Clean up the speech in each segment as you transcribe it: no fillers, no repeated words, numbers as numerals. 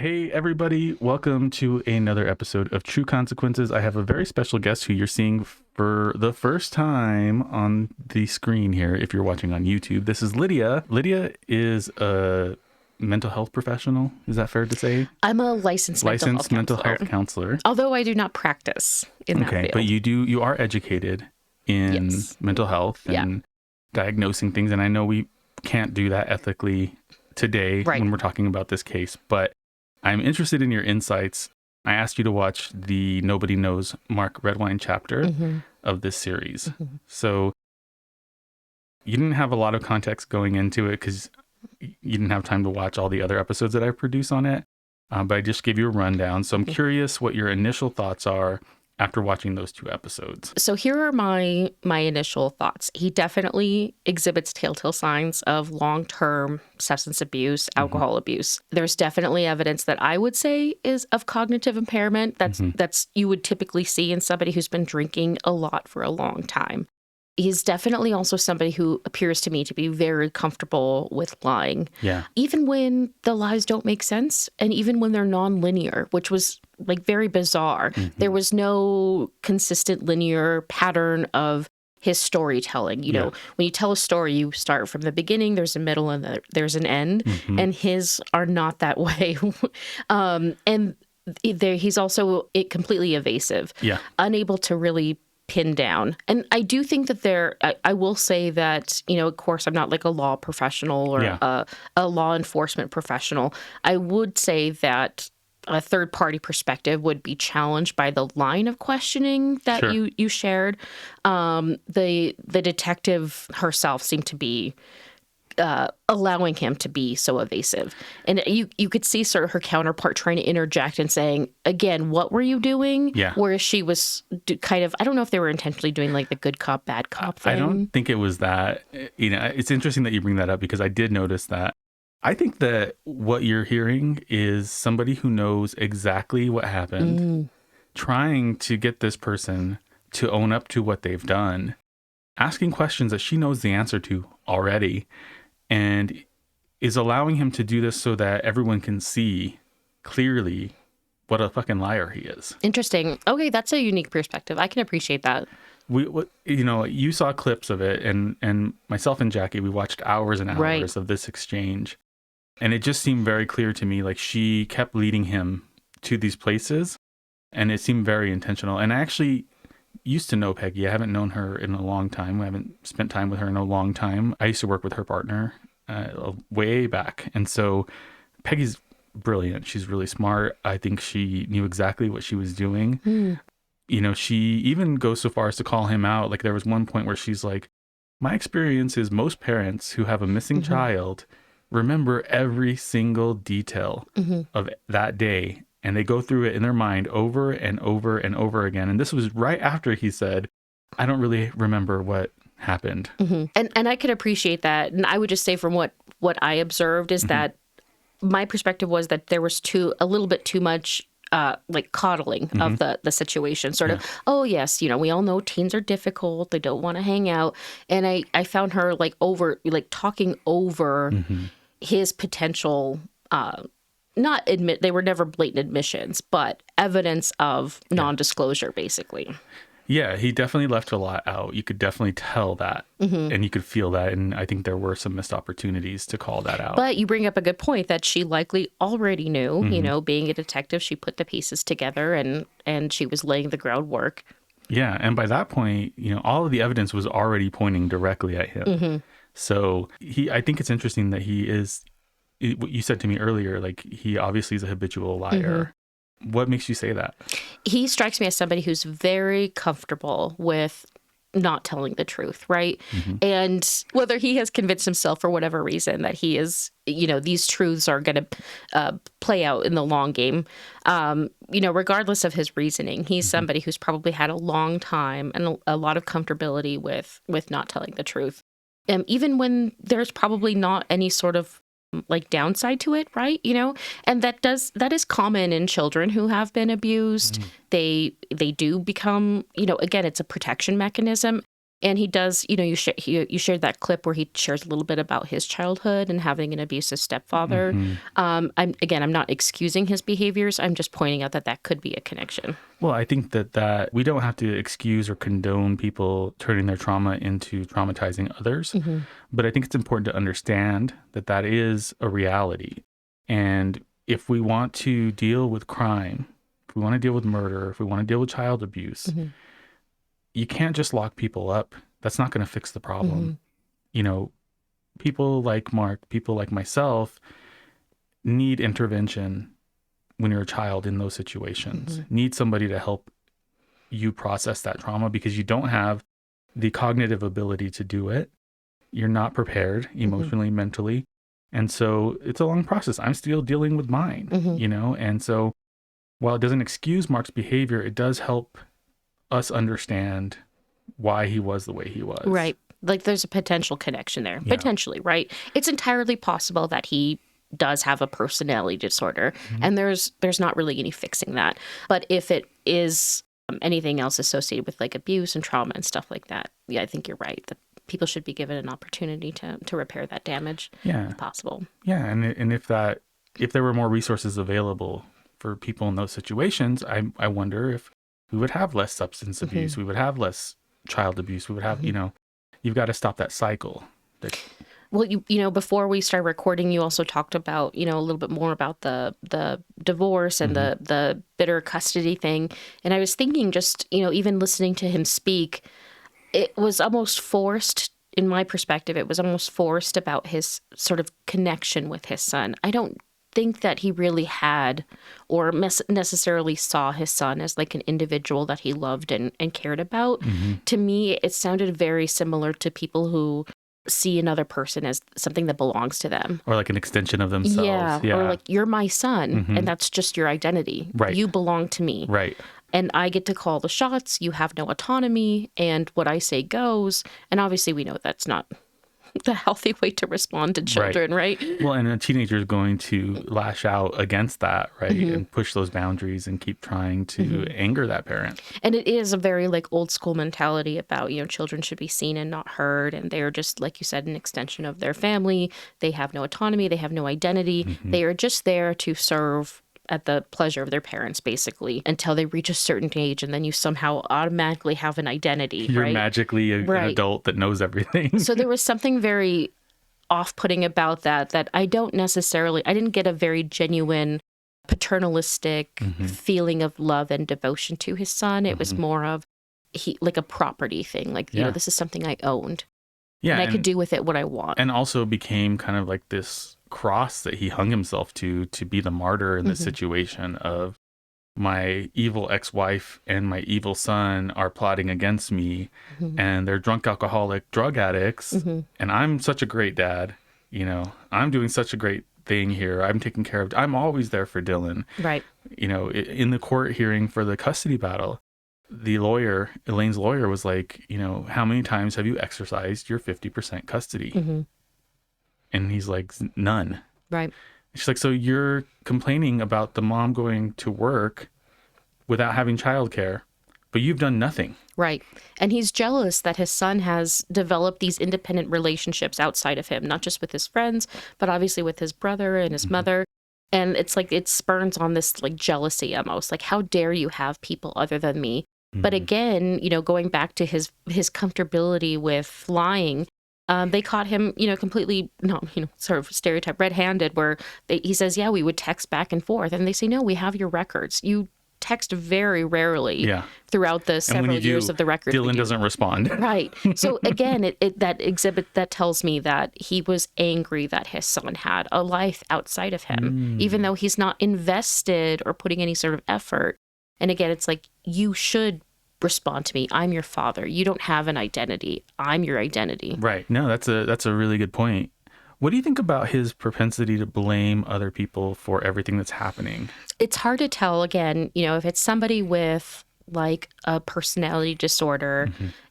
Hey, everybody. Welcome to another episode of True Consequences. I have a very special guest who you're seeing for the first time on the screen here if you're watching on YouTube. This is Lydia. Lydia is a mental health professional. Is that fair to say? I'm a licensed mental health counselor. Although I do not practice in that field. But you are educated in mental health and diagnosing things. And I know we can't do that ethically today when we're talking about this case, but I'm interested in your insights. I asked you to watch the Nobody Knows Mark Redwine chapter of this series. So you didn't have a lot of context going into it because you didn't have time to watch all the other episodes that I produce on it. But I just gave you a rundown. So I'm curious what your initial thoughts are after watching those two episodes. So here are my initial thoughts. He definitely exhibits telltale signs of long-term substance abuse, alcohol abuse. There's definitely evidence that I would say is of cognitive impairment. That's you would typically see in somebody who's been drinking a lot for a long time. He's definitely also somebody who appears to me to be very comfortable with lying. Yeah. Even when the lies don't make sense and even when they're non-linear, which was like very bizarre. There was no consistent linear pattern of his storytelling. You know, when you tell a story, you start from the beginning, there's a middle, and there's an end. And his are not that way. He's also completely evasive. Yeah. Unable to really pin down. And I do think that I will say that, you know, of course, I'm not like a law professional or a law enforcement professional. I would say that a third-party perspective would be challenged by the line of questioning that you shared. The detective herself seemed to be allowing him to be so evasive. And you could see sort of her counterpart trying to interject and saying, again, what were you doing? Yeah. Whereas she was kind of, I don't know if they were intentionally doing like the good cop, bad cop thing. I don't think it was that. You know, it's interesting that you bring that up because I did notice that. I think that what you're hearing is somebody who knows exactly what happened, trying to get this person to own up to what they've done, asking questions that she knows the answer to already, and is allowing him to do this so that everyone can see clearly what a fucking liar he is. Interesting. Okay, that's a unique perspective. I can appreciate that. You saw clips of it, and myself and Jackie, we watched hours and hours of this exchange. And it just seemed very clear to me, like she kept leading him to these places, and it seemed very intentional. And I actually used to know Peggy. I haven't known her in a long time. I haven't spent time with her in a long time. I used to work with her partner way back. And so Peggy's brilliant. She's really smart. I think she knew exactly what she was doing. You know, she even goes so far as to call him out. Like there was one point where she's like, my experience is most parents who have a missing child remember every single detail of that day, and they go through it in their mind over and over and over again. And this was right after he said, I don't really remember what happened. And I could appreciate that. And I would just say from what I observed is that my perspective was that there was a little bit too much like coddling of the situation, sort of, oh yes, you know, we all know teens are difficult, they don't want to hang out. And I found her talking over his potential, they were never blatant admissions, but evidence of non-disclosure, basically. Yeah, he definitely left a lot out. You could definitely tell that, and you could feel that. And I think there were some missed opportunities to call that out. But you bring up a good point that she likely already knew. You know, being a detective, she put the pieces together and she was laying the groundwork. Yeah, and by that point, you know, all of the evidence was already pointing directly at him. So I think it's interesting that what you said to me earlier, like he obviously is a habitual liar. What makes you say that? He strikes me as somebody who's very comfortable with not telling the truth, right? And whether he has convinced himself for whatever reason that he is, you know, these truths are going to play out in the long game, you know, regardless of his reasoning, he's somebody who's probably had a long time and a lot of comfortability with not telling the truth. Even when there's probably not any sort of like downside to it, right? You know, and that is common in children who have been abused. They do become, you know, again, it's a protection mechanism. And he does, you shared that clip where he shares a little bit about his childhood and having an abusive stepfather. I'm not excusing his behaviors. I'm just pointing out that could be a connection. Well, I think that we don't have to excuse or condone people turning their trauma into traumatizing others. But I think it's important to understand that is a reality. And if we want to deal with crime, if we want to deal with murder, if we want to deal with child abuse, you can't just lock people up. That's not going to fix the problem. People like Mark, people like myself need intervention when you're a child in those situations. Need somebody to help you process that trauma because you don't have the cognitive ability to do it. You're not prepared emotionally, mentally. And so it's a long process. I'm still dealing with mine, And so while it doesn't excuse Mark's behavior, it does help us understand why he was the way he was. Right. Like there's a potential connection there. Yeah. Potentially, right? It's entirely possible that he does have a personality disorder, and there's not really any fixing that. But if it is anything else associated with like abuse and trauma and stuff like that, yeah, I think you're right. That people should be given an opportunity to repair that damage, if possible. Yeah, and if there were more resources available for people in those situations, I wonder if we would have less substance abuse, we would have less child abuse, we would have, you've got to stop that cycle. Well, before we started recording, you also talked about, a little bit more about the divorce and the bitter custody thing. And I was thinking just, even listening to him speak, it was almost forced, in my perspective, it was almost forced about his sort of connection with his son. I don't think that he really had or necessarily saw his son as like an individual that he loved and cared about. To me, it sounded very similar to people who see another person as something that belongs to them. Or like an extension of themselves. Yeah. Or like, you're my son, and that's just your identity. Right. You belong to me. Right. And I get to call the shots. You have no autonomy, and what I say goes. And obviously we know that's not the healthy way to respond to children, right? Well, and a teenager is going to lash out against that, right? And push those boundaries and keep trying to anger that parent. And it is a very like old school mentality about, children should be seen and not heard. And they're just, like you said, an extension of their family. They have no autonomy. They have no identity. They are just there to serve at the pleasure of their parents, basically, until they reach a certain age, and then you somehow automatically have an identity. You're magically an adult that knows everything. So there was something very off-putting about that I didn't get a very genuine paternalistic feeling of love and devotion to his son. It was more of like a property thing, like, this is something I owned. Yeah, and I could do with it what I want. And also became kind of like this cross that he hung himself to be the martyr in this situation of my evil ex-wife and my evil son are plotting against me, and they're drunk alcoholic drug addicts, and I'm such a great dad. I'm doing such a great thing here. I'm always there for Dylan. Right. In the court hearing for the custody battle, the lawyer, Elaine's lawyer, was like, how many times have you exercised your 50% custody? And he's like, none. Right. She's like, so you're complaining about the mom going to work without having childcare, but you've done nothing. Right. And he's jealous that his son has developed these independent relationships outside of him, not just with his friends, but obviously with his brother and his mother. And it's like it spurns on this like jealousy almost, like, how dare you have people other than me? But again, going back to his comfortability with lying, they caught him, completely, sort of stereotype, red-handed, where he says, yeah, we would text back and forth. And they say, no, we have your records. You text very rarely throughout the several years of the records. Dylan doesn't respond. Right. So again, that exhibit, that tells me that he was angry that his son had a life outside of him, even though he's not invested or putting any sort of effort. And again, it's like, you should respond to me. I'm your father. You don't have an identity. I'm your identity. Right. No, that's a really good point. What do you think about his propensity to blame other people for everything that's happening? It's hard to tell, again, if it's somebody with like a personality disorder,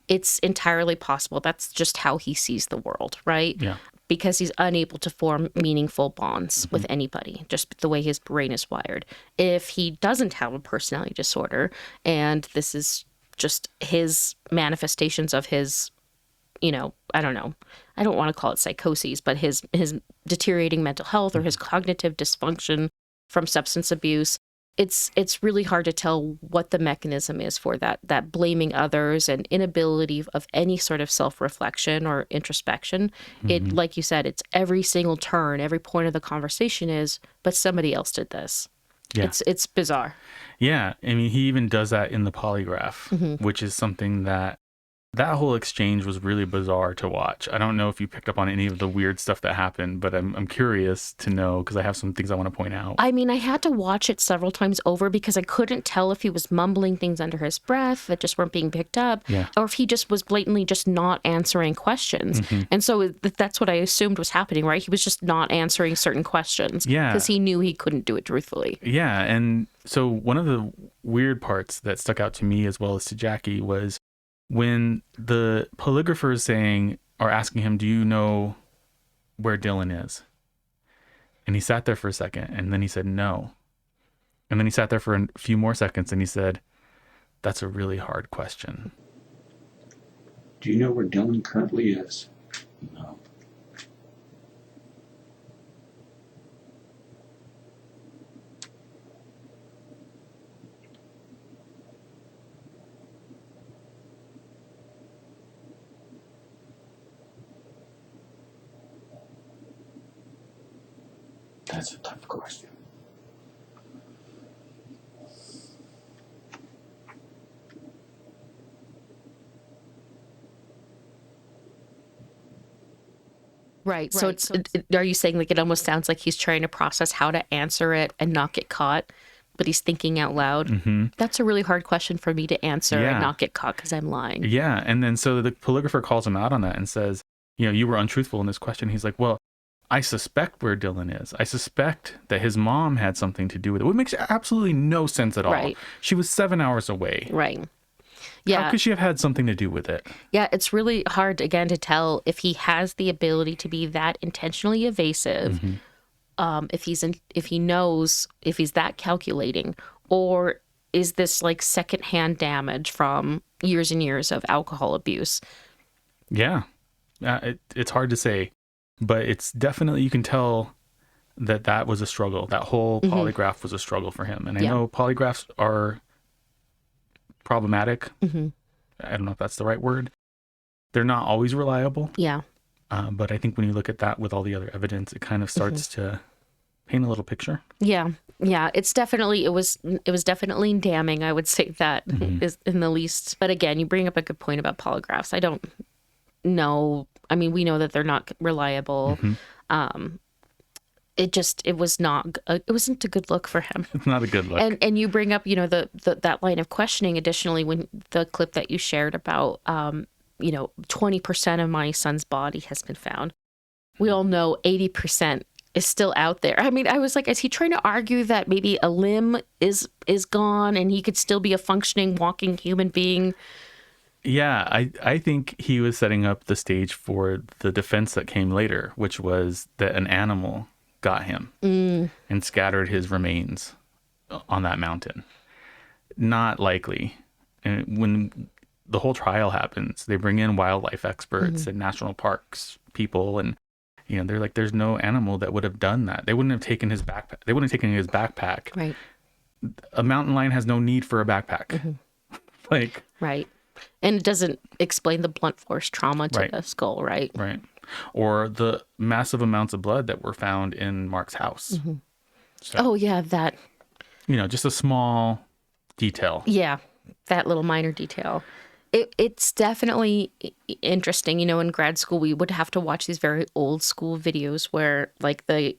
it's entirely possible that's just how he sees the world, right? Yeah. Because he's unable to form meaningful bonds with anybody, just the way his brain is wired. If he doesn't have a personality disorder, and this is just his manifestations of his I don't know. I don't want to call it psychoses, but his deteriorating mental health or his cognitive dysfunction from substance abuse. It's really hard to tell what the mechanism is for that blaming others and inability of any sort of self-reflection or introspection. It, like you said, it's every single turn, every point of the conversation is, but somebody else did this. Yeah. It's bizarre. Yeah. I mean, he even does that in the polygraph, which is something that whole exchange was really bizarre to watch. I don't know if you picked up on any of the weird stuff that happened, but I'm curious to know because I have some things I want to point out. I mean, I had to watch it several times over because I couldn't tell if he was mumbling things under his breath that just weren't being picked up, or if he just was blatantly just not answering questions. And so that's what I assumed was happening, right? He was just not answering certain questions because he knew he couldn't do it truthfully. Yeah, and so one of the weird parts that stuck out to me as well as to Jackie was when the polygraphers are asking him, do you know where Dylan is? And he sat there for a second and then he said, no. And then he sat there for a few more seconds and he said, that's a really hard question. Do you know where Dylan currently is? No. That's a tough question. Right. So are you saying like it almost sounds like he's trying to process how to answer it and not get caught, but he's thinking out loud? That's a really hard question for me to answer and not get caught because I'm lying. Yeah. And then so the polygrapher calls him out on that and says, you were untruthful in this question. He's like, well, I suspect where Dylan is. I suspect that his mom had something to do with it. Which makes absolutely no sense at all. Right. She was 7 hours away. Right. Yeah. How could she have had something to do with it? Yeah, it's really hard, again, to tell if he has the ability to be that intentionally evasive, if he knows, if he's that calculating, or is this like secondhand damage from years and years of alcohol abuse? Yeah. It's hard to say. But it's definitely, you can tell that was a struggle. That whole polygraph was a struggle for him. And I know polygraphs are problematic. I don't know if that's the right word. They're not always reliable. Yeah. But I think when you look at that with all the other evidence, it kind of starts to paint a little picture. Yeah. Yeah. It was definitely damning. I would say that is in the least. But again, you bring up a good point about polygraphs. I don't know. I mean, we know that they're not reliable. It wasn't a good look for him. It's not a good look. And you bring up, that line of questioning additionally when the clip that you shared about, 20% of my son's body has been found. We all know 80% is still out there. I mean, I was like, is he trying to argue that maybe a limb is gone and he could still be a functioning, walking human being? Yeah, I think he was setting up the stage for the defense that came later, which was that an animal got him and scattered his remains on that mountain. Not likely. And when the whole trial happens, they bring in wildlife experts and national parks people, and they're like, there's no animal that would have done that. They wouldn't have taken his backpack. They wouldn't have taken his backpack. Right. A mountain lion has no need for a backpack. Right. And it doesn't explain the blunt force trauma to the skull, right? Right. Or the massive amounts of blood that were found in Mark's house. So, that. Just a small detail. Yeah, that little minor detail. It's definitely interesting. In grad school, we would have to watch these very old school videos where like the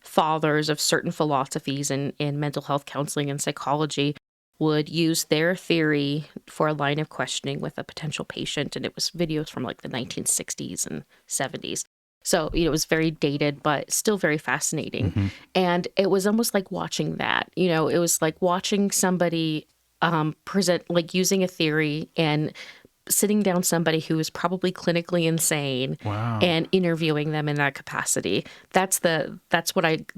fathers of certain philosophies in mental health counseling and psychology would use their theory for a line of questioning with a potential patient. And it was videos from like the 1960s and 70s. So, it was very dated, but still very fascinating. And it was almost like watching that, it was like watching somebody present, like using a theory and sitting down somebody who is probably clinically insane and interviewing them in that capacity. That's the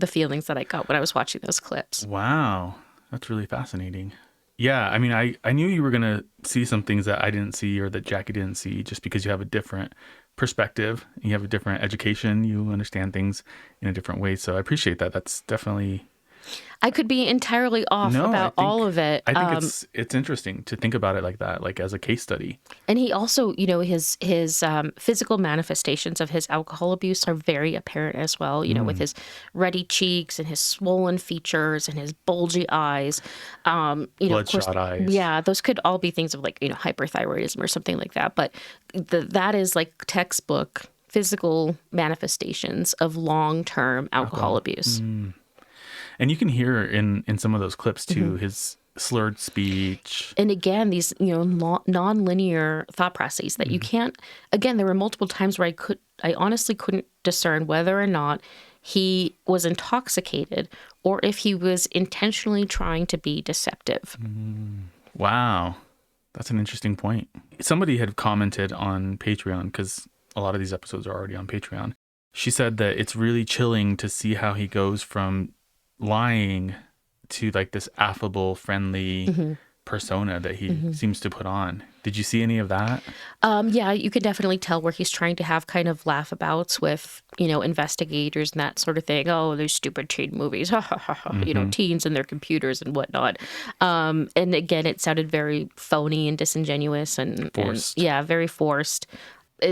feelings that I got when I was watching those clips. Wow. That's really fascinating. Yeah, I mean, I knew you were going to see some things that I didn't see or that Jackie didn't see just because you have a different perspective. You have a different education. You understand things in a different way. So I appreciate that. That's definitely... I could be entirely off No, about all of it. I think it's interesting to think about it like that, like as a case study. And he also, his physical manifestations of his alcohol abuse are very apparent as well, with his ruddy cheeks and his swollen features and his bulgy eyes. Bloodshot eyes. Yeah, those could all be things of like, hyperthyroidism or something like that. But that is like textbook physical manifestations of long-term alcohol abuse. And you can hear in some of those clips too, his slurred speech. And again, these, non-linear thought processes that you can't, again, there were multiple times where I honestly couldn't discern whether or not he was intoxicated or if he was intentionally trying to be deceptive. Wow. That's an interesting point. Somebody had commented on Patreon, because a lot of these episodes are already on Patreon. She said that it's really chilling to see how he goes from lying to like this affable, friendly persona that he seems to put on. Did you see any of that? Yeah, you could definitely tell where he's trying to have kind of laughabouts with, investigators and that sort of thing. Oh, those stupid teen movies, teens and their computers and whatnot. And again, it sounded very phony and disingenuous and Forced. And, very forced.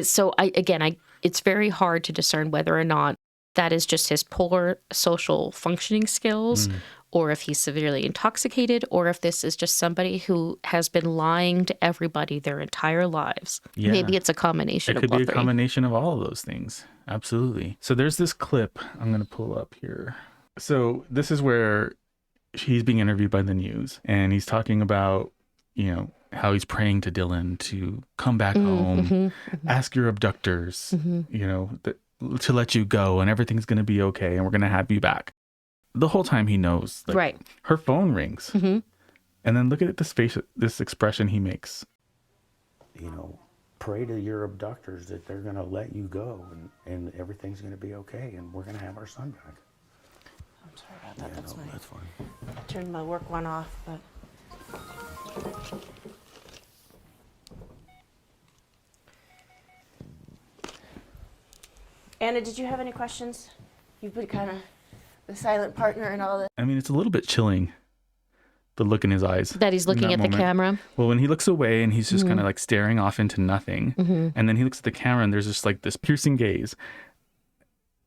So it's very hard to discern whether or not that is just his poor social functioning skills, or if he's severely intoxicated, or if this is just somebody who has been lying to everybody their entire lives. Yeah. Maybe it's a combination of all three. It could be a combination of all of those things. Absolutely. So there's this clip I'm going to pull up here. So this is where he's being interviewed by the news, and he's talking about, how he's praying to Dylan to come back home, ask your abductors, to let you go, and everything's going to be okay, and we're going to have you back. The whole time he knows. Right. Her phone rings. And then look at this face, this expression he makes. Pray to your abductors that they're going to let you go, and everything's going to be okay, and we're going to have our son back. I'm sorry about that. Yeah, that's fine. I turned my work one off, but... Anna, did you have any questions? You've been kind of the silent partner and all this. I mean, it's a little bit chilling, the look in his eyes. That he's looking at the camera? Well, when he looks away and he's just kind of like staring off into nothing, and then he looks at the camera and there's just like this piercing gaze.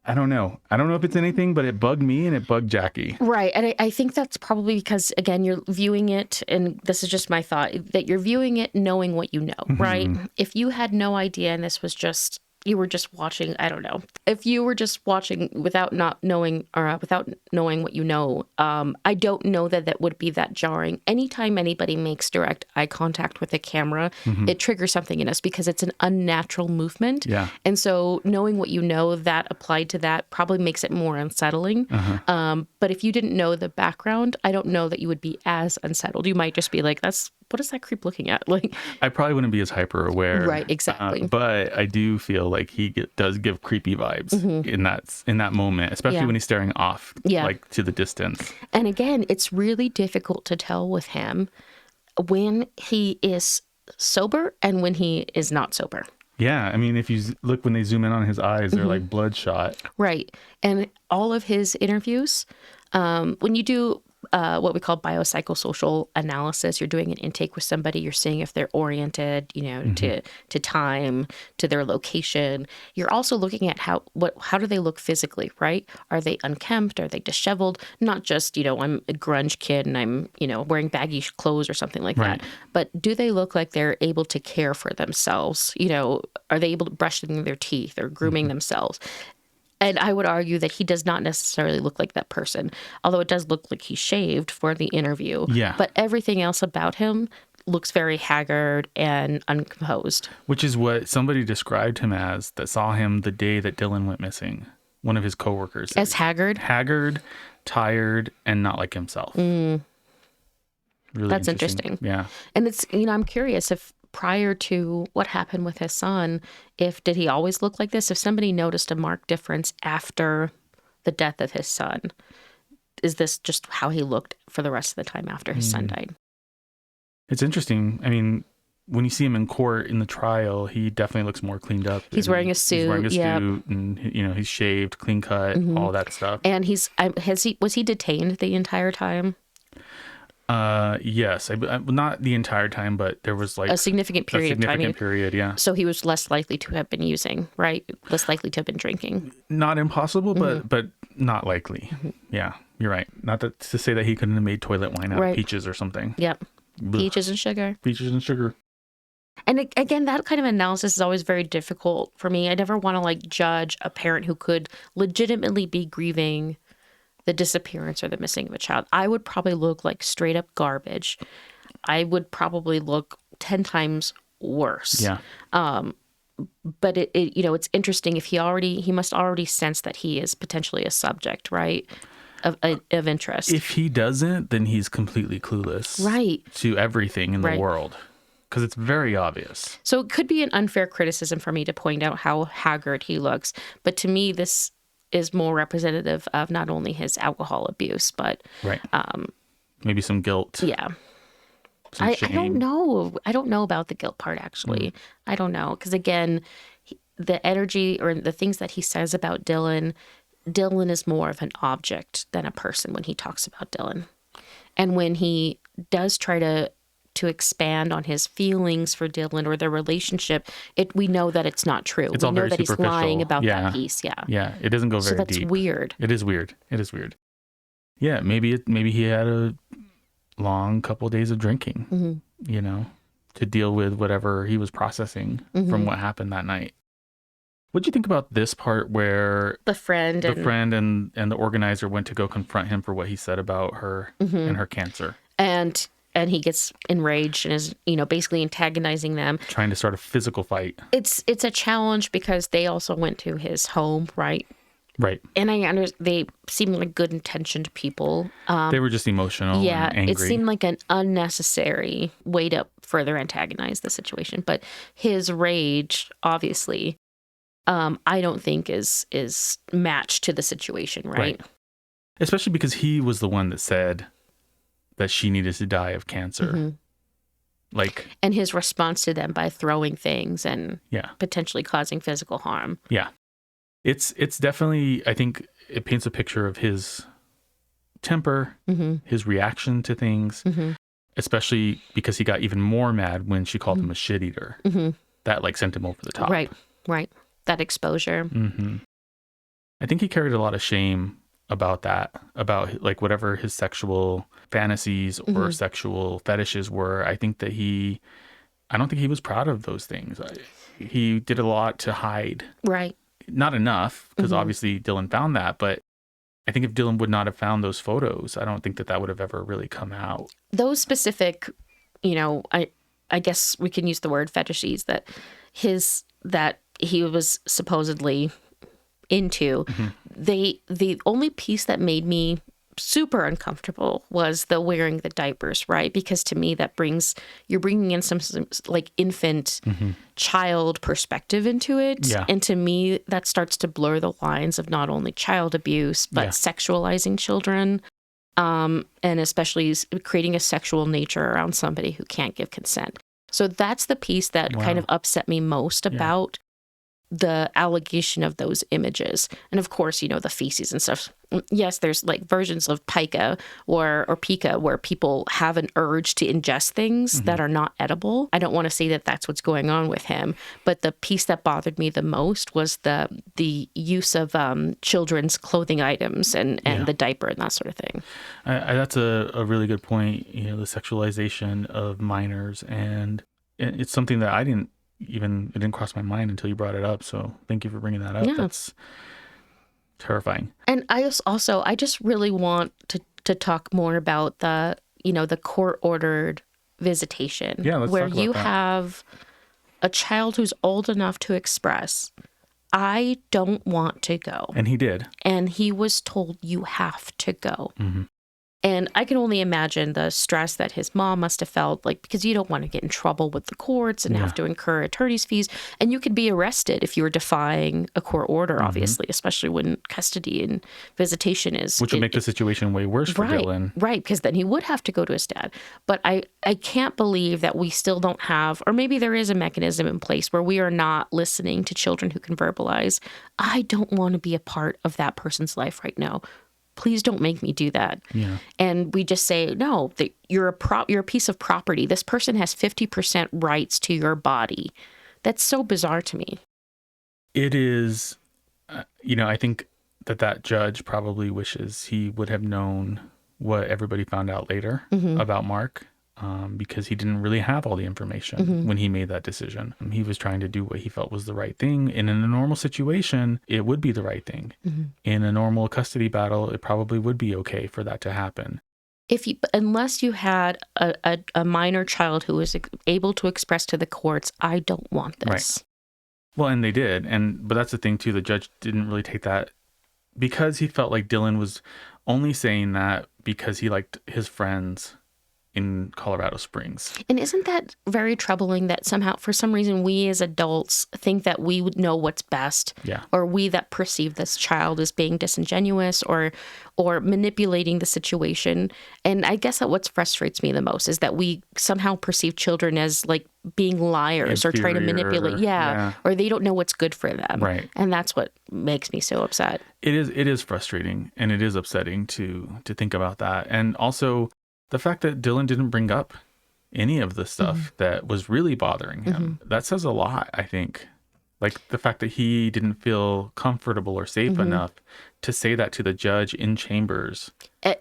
I don't know. I don't know if it's anything, but it bugged me and it bugged Jackie. Right. And I think that's probably because, again, you're viewing it, and this is just my thought, that you're viewing it knowing what you know, right? If you had no idea and this was just... you were just watching, I don't know. If you were just watching without not knowing, or without knowing what you know, I don't know that would be that jarring. Anytime anybody makes direct eye contact with a camera, it triggers something in us because it's an unnatural movement. Yeah. And so knowing what you know, that applied to that probably makes it more unsettling. But if you didn't know the background, I don't know that you would be as unsettled. You might just be like, what is that creep looking at? Like, I probably wouldn't be as hyper aware. Right, exactly. But I do feel like he does give creepy vibes in that moment, especially when he's staring off, like to the distance. And again, it's really difficult to tell with him when he is sober and when he is not sober. Yeah, I mean, if you look when they zoom in on his eyes, they're like bloodshot. Right. And all of his interviews, when you do what we call biopsychosocial analysis, you're doing an intake with somebody, you're seeing if they're oriented, to time, to their location. You're also looking at how do they look physically, right? Are they unkempt? Are they disheveled? Not just, I'm a grunge kid and I'm, wearing baggy clothes or something like that. But do they look like they're able to care for themselves? Are they able to brush their teeth or grooming themselves? And I would argue that he does not necessarily look like that person, although it does look like he shaved for the interview. Yeah. But everything else about him looks very haggard and uncomposed. Which is what somebody described him as that saw him the day that Dylan went missing. One of his coworkers. As haggard? Haggard, tired, and not like himself. Really That's interesting. Yeah. And it's, I'm curious if prior to what happened with his son, did he always look like this? If somebody noticed a marked difference after the death of his son, is this just how he looked for the rest of the time after his son died? It's interesting. I mean, when you see him in court in the trial, he definitely looks more cleaned up. He's wearing a suit. He's wearing a suit, and he's shaved, clean cut, all that stuff. And was he detained the entire time? Yes, not the entire time, but there was like a significant period of time. Significant period, yeah. So he was less likely to have been using, right? Less likely to have been drinking. Not impossible, but not likely. Yeah, you're right. Not to say that he couldn't have made toilet wine out of peaches or something. Yep, peaches and sugar. Peaches and sugar. And again, that kind of analysis is always very difficult for me. I never want to like judge a parent who could legitimately be grieving the disappearance or the missing of a child. I would probably look like straight up garbage. I would probably look 10 times worse. Yeah. But it's interesting if he must already sense that he is potentially a subject, right? Of interest. If he doesn't, then he's completely clueless. Right. To everything in the world. Because it's very obvious. So it could be an unfair criticism for me to point out how haggard he looks. But to me, this is more representative of not only his alcohol abuse, but maybe some guilt. Yeah. I don't know. I don't know about the guilt part, actually. I don't know. Because again, the energy or the things that he says about Dylan is more of an object than a person when he talks about Dylan. And when he does try to expand on his feelings for Dylan or their relationship, we know that it's not true. It's all very superficial. He's lying about that piece. Yeah. Yeah. It doesn't go very deep. So that's weird. It is weird. Yeah. Maybe he had a long couple of days of drinking, to deal with whatever he was processing from what happened that night. What do you think about this part where the friend and the organizer went to go confront him for what he said about her and her cancer? And he gets enraged and is, basically antagonizing them. Trying to start a physical fight. It's a challenge because they also went to his home, right? Right. And they seemed like good-intentioned people. They were just emotional and angry. It seemed like an unnecessary way to further antagonize the situation. But his rage, obviously, I don't think is matched to the situation, right? Especially because he was the one that said that she needed to die of cancer. And his response to them by throwing things and potentially causing physical harm. Yeah. It's definitely, I think it paints a picture of his temper, his reaction to things, especially because he got even more mad when she called him a shit eater. That sent him over the top. Right. That exposure. I think he carried a lot of shame about that, about whatever his sexual fantasies or sexual fetishes were. I don't think he was proud of those things. He did a lot to hide. Right. Not enough, because obviously Dylan found that, but I think if Dylan would not have found those photos, I don't think that would have ever really come out. Those specific, I guess we can use the word fetishes that he was supposedly into. The only piece that made me super uncomfortable was the wearing the diapers, right? Because to me you're bringing in some infant child perspective into it. And to me that starts to blur the lines of not only child abuse but sexualizing children, and especially creating a sexual nature around somebody who can't give consent. So that's the piece that kind of upset me most about the allegation of those images. And of course, the feces and stuff. Yes, there's versions of pica or pica where people have an urge to ingest things that are not edible. I don't want to say that that's what's going on with him, but the piece that bothered me the most was the use of children's clothing items and the diaper and that sort of thing. That's a really good point, the sexualization of minors, and it's something that it didn't cross my mind until you brought it up. So thank you for bringing that up. Yeah. That's terrifying. And I just really want to talk more about the court-ordered visitation. Yeah, let's where talk about you that. have a child who's old enough to express, I don't want to go. And he did. And he was told, you have to go. And I can only imagine the stress that his mom must have felt, like, because you don't want to get in trouble with the courts and have to incur attorney's fees. And you could be arrested if you were defying a court order, obviously, especially when custody and visitation is. Which would make the situation way worse for Dylan. Right, because then he would have to go to his dad. But I can't believe that we still don't have, or maybe there is a mechanism in place where we are not listening to children who can verbalize, I don't want to be a part of that person's life right now. Please don't make me do that. Yeah. And we just say, no, that you're a piece of property. This person has 50% rights to your body. That's so bizarre to me. It is, I think that judge probably wishes he would have known what everybody found out later about Mark, because he didn't really have all the information when he made that decision. He was trying to do what he felt was the right thing. And in a normal situation, it would be the right thing. In a normal custody battle, it probably would be okay for that to happen. Unless you had a minor child who was able to express to the courts, I don't want this. Right. Well, and they did. But that's the thing, too. The judge didn't really take that because he felt like Dylan was only saying that because he liked his friends in Colorado Springs. And isn't that very troubling that somehow, for some reason, we as adults think that we would know what's best, or we that perceive this child as being disingenuous or manipulating the situation. And I guess that what frustrates me the most is that we somehow perceive children as like being liars or trying to manipulate, or they don't know what's good for them. Right. And that's what makes me so upset. It is frustrating, and it is upsetting to think about that. And also the fact that Dylan didn't bring up any of the stuff that was really bothering him, that says a lot, I think. Like the fact that he didn't feel comfortable or safe enough to say that to the judge in chambers.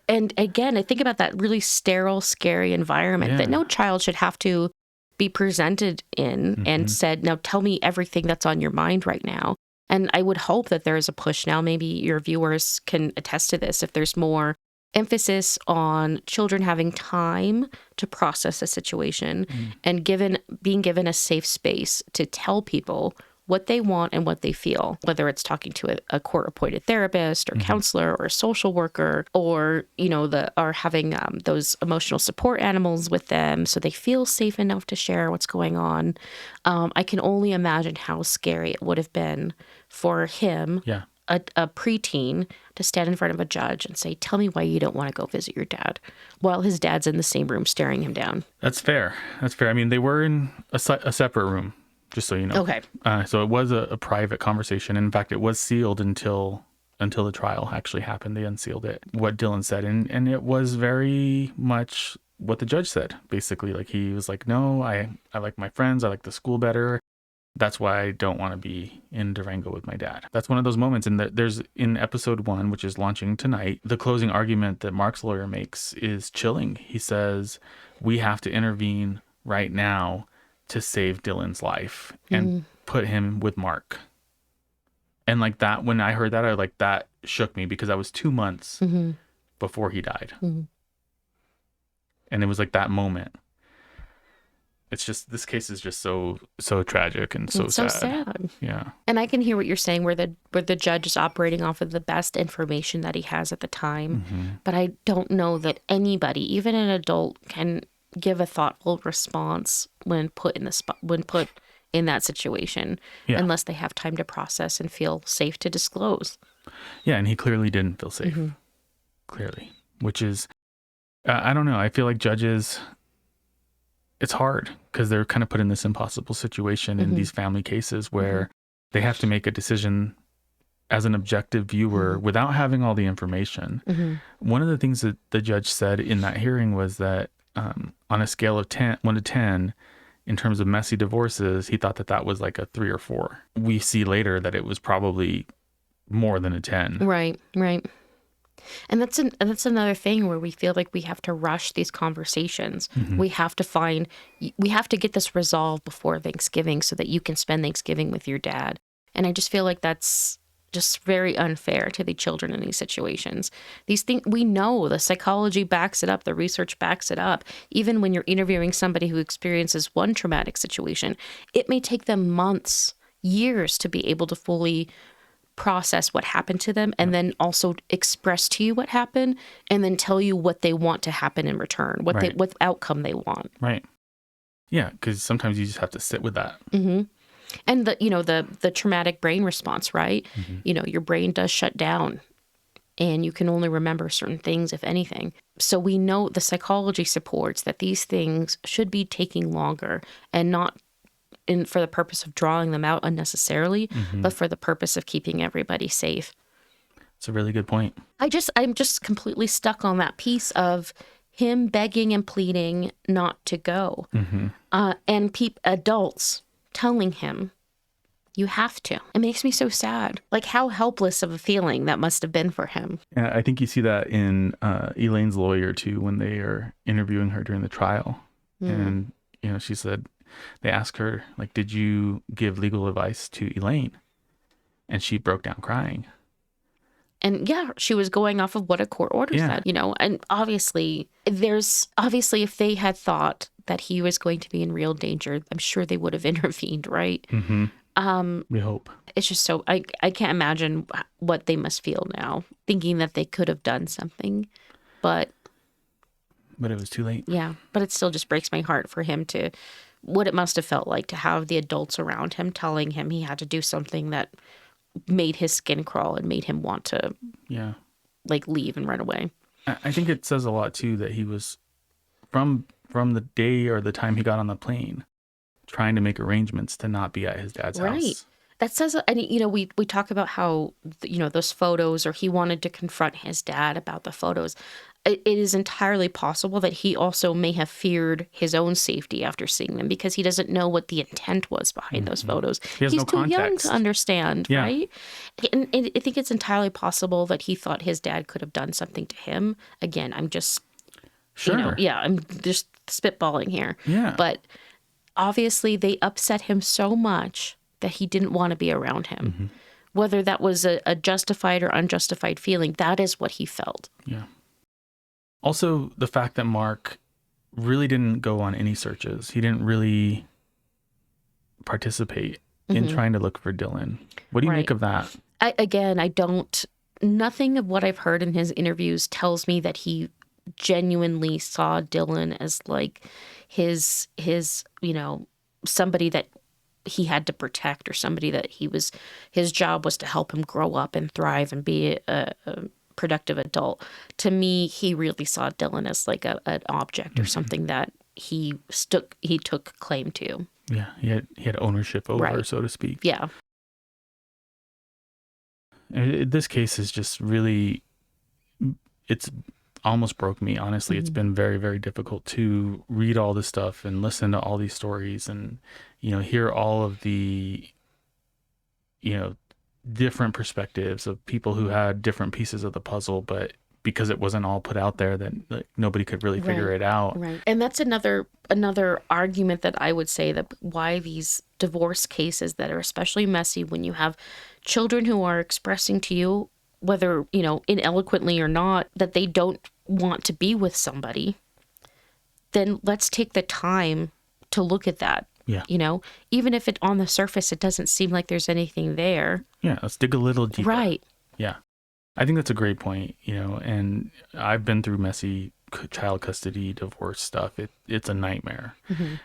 And again, I think about that really sterile, scary environment that no child should have to be presented in and said, now tell me everything that's on your mind right now. And I would hope that there is a push now, maybe your viewers can attest to this, if there's more emphasis on children having time to process a situation and being given a safe space to tell people what they want and what they feel, whether it's talking to a court-appointed therapist or counselor or a social worker, or or having those emotional support animals with them so they feel safe enough to share what's going on. I can only imagine how scary it would have been for him. Yeah. A preteen to stand in front of a judge and say, tell me why you don't want to go visit your dad, while his dad's in the same room staring him down. That's fair. I mean, they were in a separate room, just so you know. Okay. So it was a private conversation. In fact, it was sealed until the trial actually happened. They unsealed it, what Dylan said. And it was very much what the judge said, basically. Like, he was like, no, I like my friends. I like the school better. That's why I don't want to be in Durango with my dad. That's one of those moments. And there's in episode 1, which is launching tonight, the closing argument that Mark's lawyer makes is chilling. He says, we have to intervene right now to save Dylan's life and put him with Mark. And like that, when I heard that, that shook me, because that was 2 months before he died. And it was like that moment. It's just, this case is just so tragic and so sad. Yeah. And I can hear what you're saying, where the judge is operating off of the best information that he has at the time. But I don't know that anybody, even an adult, can give a thoughtful response when put in that situation, unless they have time to process and feel safe to disclose. Yeah, and he clearly didn't feel safe. Clearly, which is, I don't know. I feel like judges, it's hard because they're kind of put in this impossible situation in these family cases where they have to make a decision as an objective viewer without having all the information. One of the things that the judge said in that hearing was that on a scale of 1 to 10, in terms of messy divorces, he thought that was like a 3 or 4. We see later that it was probably more than a 10. Right. And that's another thing where we feel like we have to rush these conversations. We have to get this resolved before Thanksgiving so that you can spend Thanksgiving with your dad. And I just feel like that's just very unfair to the children in these situations. These things, we know the psychology backs it up, the research backs it up. Even when you're interviewing somebody who experiences one traumatic situation, it may take them months, years to be able to fully process what happened to them and then also express to you what happened and then tell you what they want to happen in return, what outcome they want. Right. Yeah, because sometimes you just have to sit with that. Mm-hmm. And the traumatic brain response, right? Mm-hmm. Your brain does shut down and you can only remember certain things, if anything. So we know the psychology supports that these things should be taking longer and not for the purpose of drawing them out unnecessarily, but for the purpose of keeping everybody safe. It's a really good point. I'm just completely stuck on that piece of him begging and pleading not to go. And adults telling him, you have to. It makes me so sad. Like how helpless of a feeling that must have been for him. And I think you see that in Elaine's lawyer too, when they are interviewing her during the trial. And, she said, they asked her, like, did you give legal advice to Elaine? And she broke down crying. And she was going off of what a court order said, and obviously if they had thought that he was going to be in real danger, I'm sure they would have intervened, right? We hope. It's just so, I can't imagine what they must feel now, thinking that they could have done something, but it was too late. Yeah, but it still just breaks my heart for him what it must have felt like to have the adults around him telling him he had to do something that made his skin crawl and made him want to leave and run away. I think it says a lot too that he was from the day or the time he got on the plane trying to make arrangements to not be at his dad's house. That says, and we talk about how those photos, or he wanted to confront his dad about the photos. It is entirely possible that he also may have feared his own safety after seeing them because he doesn't know what the intent was behind those photos. He's no too context. Young to understand, right? And I think it's entirely possible that he thought his dad could have done something to him. Again, I'm just, I'm just spitballing here. Yeah. But obviously they upset him so much that he didn't want to be around him. Whether that was a justified or unjustified feeling, that is what he felt. Yeah. Also, the fact that Mark really didn't go on any searches. He didn't really participate in trying to look for Dylan. What do you make of that? Nothing of what I've heard in his interviews tells me that he genuinely saw Dylan as like his somebody that he had to protect, or somebody that his job was to help him grow up and thrive and be a productive adult. To me, he really saw Dylan as like an object or something that he took claim to. Yeah, he had ownership over, so to speak. Yeah. This case is just really, it's almost broke me, honestly. It's been very, very difficult to read all this stuff and listen to all these stories and, hear all of the, different perspectives of people who had different pieces of the puzzle, but because it wasn't all put out there, then nobody could really figure it out. Right. And that's another argument that I would say that why these divorce cases that are especially messy when you have children who are expressing to you, whether, ineloquently or not, that they don't want to be with somebody, then let's take the time to look at that. Yeah. Even if on the surface, it doesn't seem like there's anything there. Yeah. Let's dig a little deeper. Right. Yeah. I think that's a great point, and I've been through messy child custody, divorce stuff. It's a nightmare.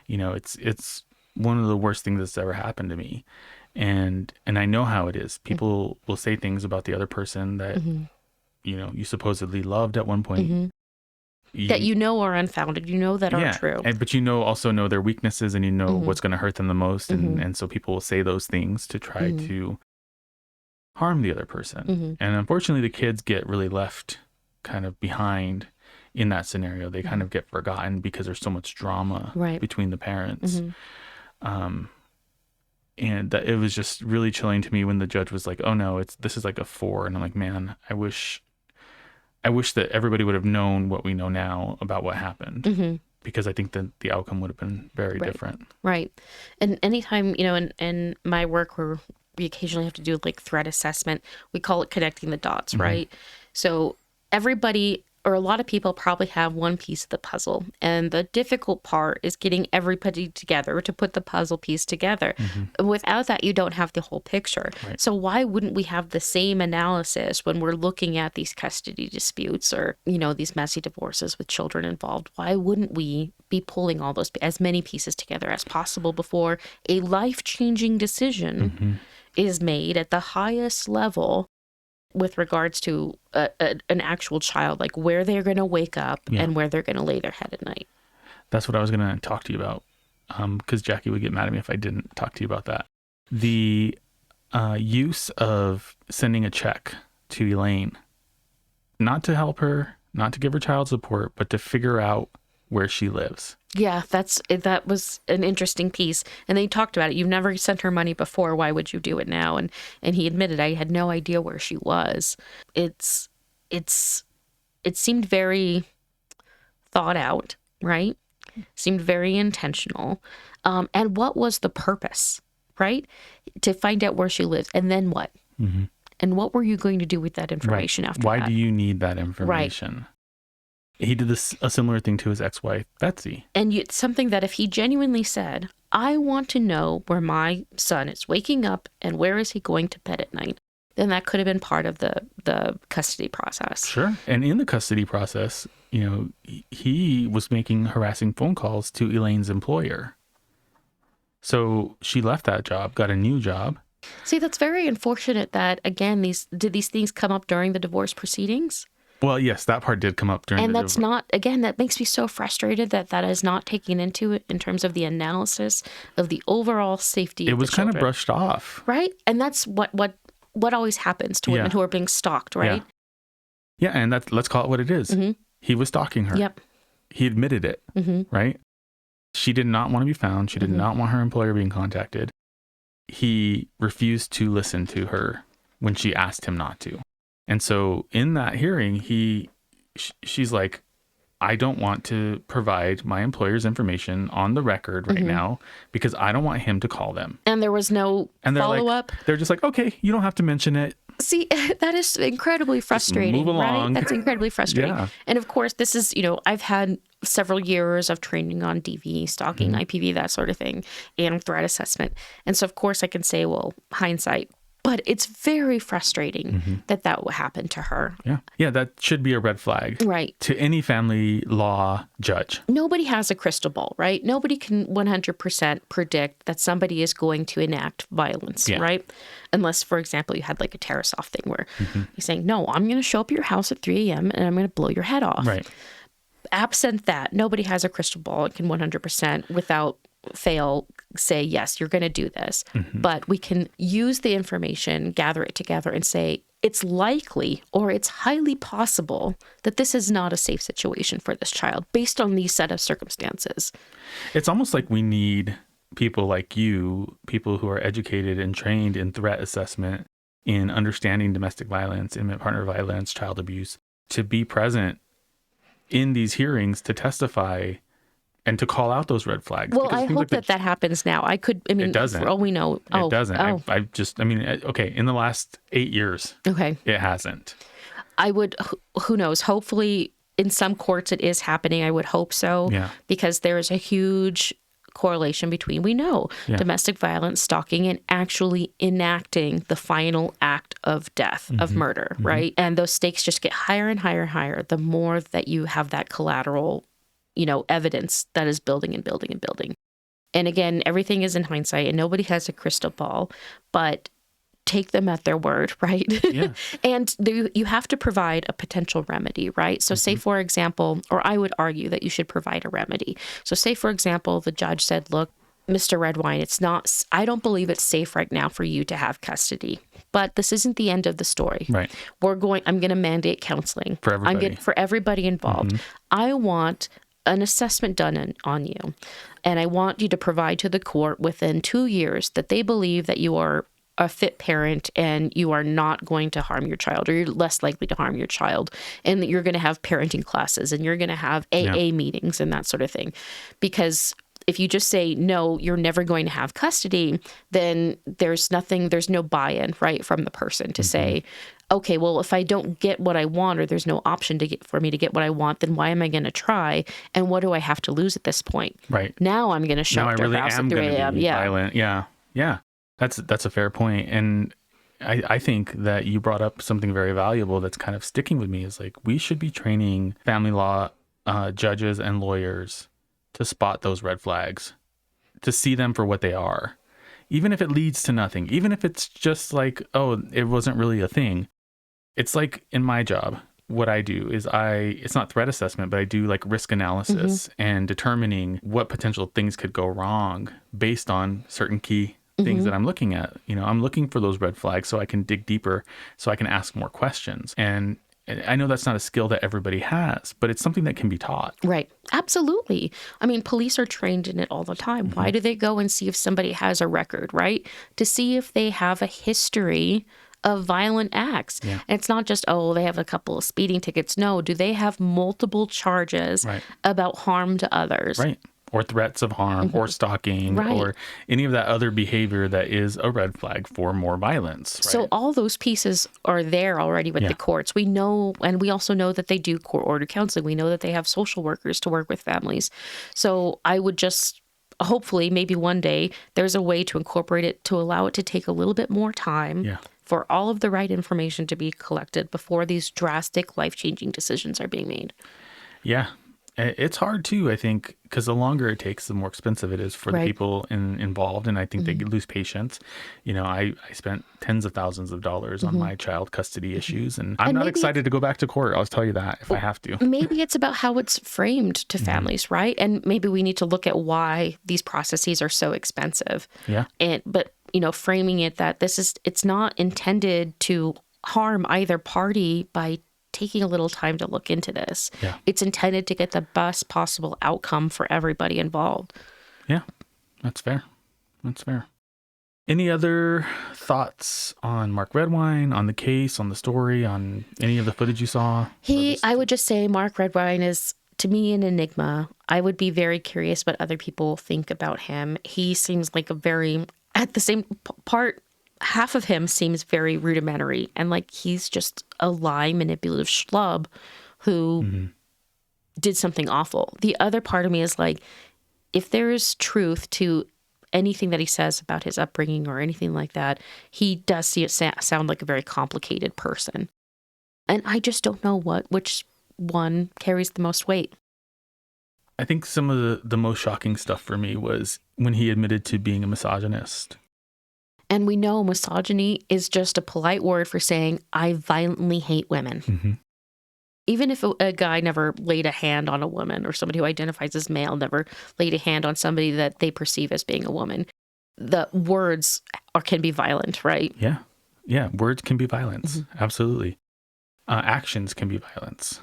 It's one of the worst things that's ever happened to me. And I know how it is. People will say things about the other person that, you supposedly loved at one point. That are unfounded, that aren't true. But also know their weaknesses and what's going to hurt them the most. And so people will say those things to try to harm the other person. And unfortunately, the kids get really left kind of behind in that scenario. They kind of get forgotten because there's so much drama between the parents. And that it was just really chilling to me when the judge was like, oh no, this is like a 4. And I'm like, man, I wish that everybody would have known what we know now about what happened, because I think that the outcome would have been very different. Right. And anytime, in my work where we occasionally have to do like threat assessment, we call it connecting the dots, right? So everybody or a lot of people probably have one piece of the puzzle. And the difficult part is getting everybody together to put the puzzle piece together. Without that, you don't have the whole picture. Right. So why wouldn't we have the same analysis when we're looking at these custody disputes or, these messy divorces with children involved? Why wouldn't we be pulling all those, as many pieces together as possible before a life-changing decision is made at the highest level with regards to an actual child, like where they're going to wake up and where they're going to lay their head at night? That's what I was going to talk to you about, because Jackie would get mad at me if I didn't talk to you about that. The use of sending a check to Elaine, not to help her, not to give her child support, but to figure out where she lives. Yeah, that was an interesting piece. And they talked about it. You've never sent her money before. Why would you do it now? And he admitted, I had no idea where she was. It seemed very thought out, right? Seemed very intentional. And what was the purpose, right? To find out where she lives. And then what? And what were you going to do with that information after Why that? do you need that information? Right. He did a similar thing to his ex-wife, Betsy. And it's something that if he genuinely said, I want to know where my son is waking up and where is he going to bed at night, then that could have been part of the custody process. Sure. And in the custody process, he was making harassing phone calls to Elaine's employer. So she left that job, got a new job. See, that's very unfortunate that, again, did these things come up during the divorce proceedings? Well, yes, that part did come up during and that's not, again, that makes me so frustrated that is not taken into it in terms of the analysis of the overall safety of the children. It was kind of brushed off. Right? And that's what always happens to women who are being stalked, right? Yeah, and let's call it what it is. He was stalking her. Yep. He admitted it, right? She did not want to be found. She did not want her employer being contacted. He refused to listen to her when she asked him not to. And so in that hearing, she's like, I don't want to provide my employer's information on the record right now because I don't want him to call them. And there was no follow-up? They're just like, okay, you don't have to mention it. See, that is incredibly frustrating, move along. Right? That's incredibly frustrating. Yeah. And of course, this is, I've had several years of training on DV, stalking, IPV, that sort of thing, and threat assessment. And so, of course, I can say, well, hindsight. But it's very frustrating that would happen to her. Yeah, that should be a red flag. Right. To any family law judge. Nobody has a crystal ball, right? Nobody can 100% predict that somebody is going to enact violence, right? Unless, for example, you had like a Tarasoff thing where you're saying, no, I'm going to show up at your house at 3 a.m. and I'm going to blow your head off. Right. Absent that, nobody has a crystal ball and can 100% without fail say, yes, you're going to do this. But we can use the information, gather it together and say, it's likely or it's highly possible that this is not a safe situation for this child based on these set of circumstances. It's almost like we need people like you, people who are educated and trained in threat assessment, in understanding domestic violence, intimate partner violence, child abuse, to be present in these hearings to testify and to call out those red flags. Well, I hope that happens now. It doesn't. For all we know. It doesn't. Okay, in the last 8 years, it hasn't. I would, who knows, hopefully in some courts it is happening. I would hope so. Yeah. Because there is a huge correlation between, we know, domestic violence, stalking, and actually enacting the final act of death, of murder, right? And those stakes just get higher and higher and higher the more that you have that collateral evidence that is building and building and building. And again, everything is in hindsight and nobody has a crystal ball, but take them at their word, right? Yeah. And you have to provide a potential remedy, right? So say, for example, or I would argue that you should provide a remedy. So say, for example, the judge said, look, Mr. Redwine, I don't believe it's safe right now for you to have custody, but this isn't the end of the story. Right. I'm going to mandate counseling. For everybody. For everybody involved. I want an assessment done on you. And I want you to provide to the court within 2 years that they believe that you are a fit parent and you are not going to harm your child, or you're less likely to harm your child, and that you're going to have parenting classes and you're going to have AA meetings and that sort of thing. Because if you just say, no, you're never going to have custody, then there's no buy-in, right, from the person to say, okay, well, if I don't get what I want, or there's no option for me to get what I want, then why am I going to try? And what do I have to lose at this point? Right. Now I'm going to show Now up I to really her house am at 3 going to a.m. be Yeah. violent. Yeah. Yeah. That's a fair point. And I think that you brought up something very valuable that's kind of sticking with me, is like, we should be training family law judges and lawyers to spot those red flags, to see them for what they are. Even if it leads to nothing, even if it's just like, oh, it wasn't really a thing. It's like in my job, what I do is it's not threat assessment, but I do like risk analysis and determining what potential things could go wrong based on certain key things that I'm looking at. You know, I'm looking for those red flags so I can dig deeper, so I can ask more questions. And I know that's not a skill that everybody has, but it's something that can be taught. Right. Absolutely. I mean, police are trained in it all the time. Why do they go and see if somebody has a record, right? To see if they have a history of violent acts. Yeah. And it's not just, oh, they have a couple of speeding tickets. No, do they have multiple charges about harm to others? Right. Or threats of harm or stalking or any of that other behavior that is a red flag for more violence. Right? So all those pieces are there already with the courts. We know, and we also know that they do court-ordered counseling. We know that they have social workers to work with families. So I would just, hopefully, maybe one day, there's a way to incorporate it to allow it to take a little bit more time for all of the right information to be collected before these drastic, life-changing decisions are being made. Yeah. It's hard too, I think, because the longer it takes, the more expensive it is for the people involved. And I think they lose patience. You know, I spent tens of thousands of dollars on my child custody issues, and I'm not excited to go back to court. I'll tell you that if I have to. Maybe it's about how it's framed to families, right? And maybe we need to look at why these processes are so expensive. Yeah. But, you know, framing it that it's not intended to harm either party by taking a little time to look into this. Yeah. It's intended to get the best possible outcome for everybody involved. Yeah, that's fair. That's fair. Any other thoughts on Mark Redwine, on the case, on the story, on any of the footage you saw? I would just say Mark Redwine is, to me, an enigma. I would be very curious what other people think about him. He seems like at the same part, half of him seems very rudimentary and like he's just a manipulative schlub who did something awful. The other part of me is like, if there is truth to anything that he says about his upbringing or anything like that, he does sound like a very complicated person. And I just don't know which one carries the most weight. I think some of the most shocking stuff for me was when he admitted to being a misogynist. And we know misogyny is just a polite word for saying, I violently hate women. Even if a guy never laid a hand on a woman, or somebody who identifies as male never laid a hand on somebody that they perceive as being a woman, the words can be violent, right? Yeah. Yeah. Words can be violence. Absolutely. Actions can be violence.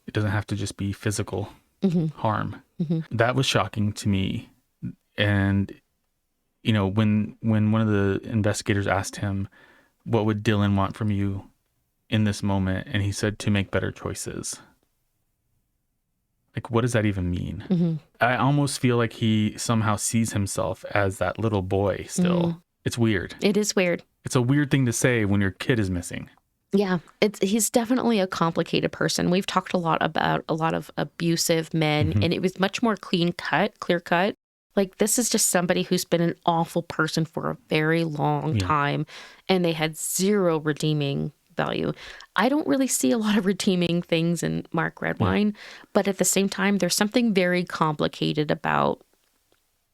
It doesn't have to just be physical harm. That was shocking to me. And you know, when one of the investigators asked him, what would Dylan want from you in this moment? And he said, to make better choices. Like, what does that even mean? I almost feel like he somehow sees himself as that little boy still. It's weird. It is weird. It's a weird thing to say when your kid is missing. Yeah, he's definitely a complicated person. We've talked a lot about a lot of abusive men, and it was much more clear cut. Like, this is just somebody who's been an awful person for a very long time, and they had zero redeeming value. I don't really see a lot of redeeming things in Mark Redwine, but at the same time, there's something very complicated about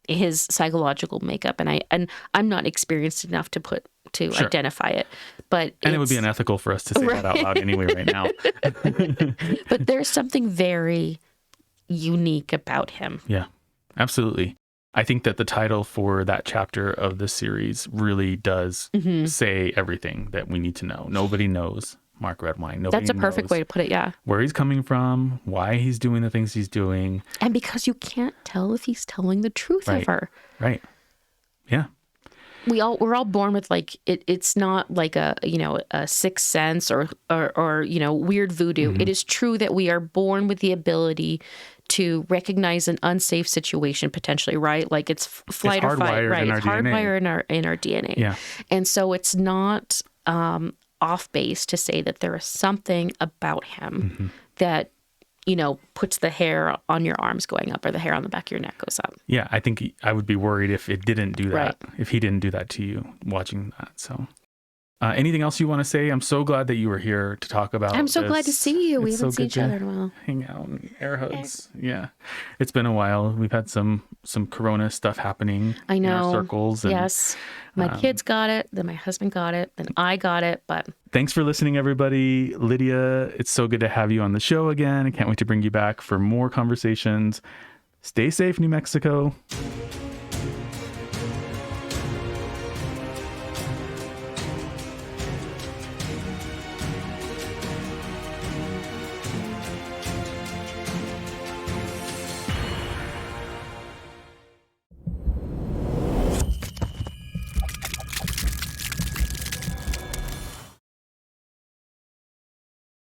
his psychological makeup, and I'm not experienced enough to identify it. But it would be unethical for us to say that out loud anyway right now. But there's something very unique about him. Yeah, absolutely. I think that the title for that chapter of the series really does say everything that we need to know. Nobody knows Mark Redwine. Nobody That's a perfect way to put it, yeah. Where he's coming from, why he's doing the things he's doing. And because you can't tell if he's telling the truth ever. Right. Yeah. We're all born with like it's not like a sixth sense or weird voodoo. It is true that we are born with the ability to recognize an unsafe situation potentially, right? Like it's flight or fight, right? It's hardwired in our DNA. Yeah. And so it's not off base to say that there is something about him that, puts the hair on your arms going up or the hair on the back of your neck goes up. Yeah, I think I would be worried if it didn't do that, Right. if he didn't do that to you watching that. So anything else you want to say? I'm so glad that you were here to talk about I'm so glad to this. see you. We It's haven't so seen good each other to in a while. hang out and air hugs. Yeah. It's been a while. We've had some Corona stuff happening I know. in our circles. And, Yes. My kids got it, then my husband got it, then I got it, but thanks for listening, everybody. Lydia, it's so good to have you on the show again. I can't wait to bring you back for more conversations. Stay safe, New Mexico.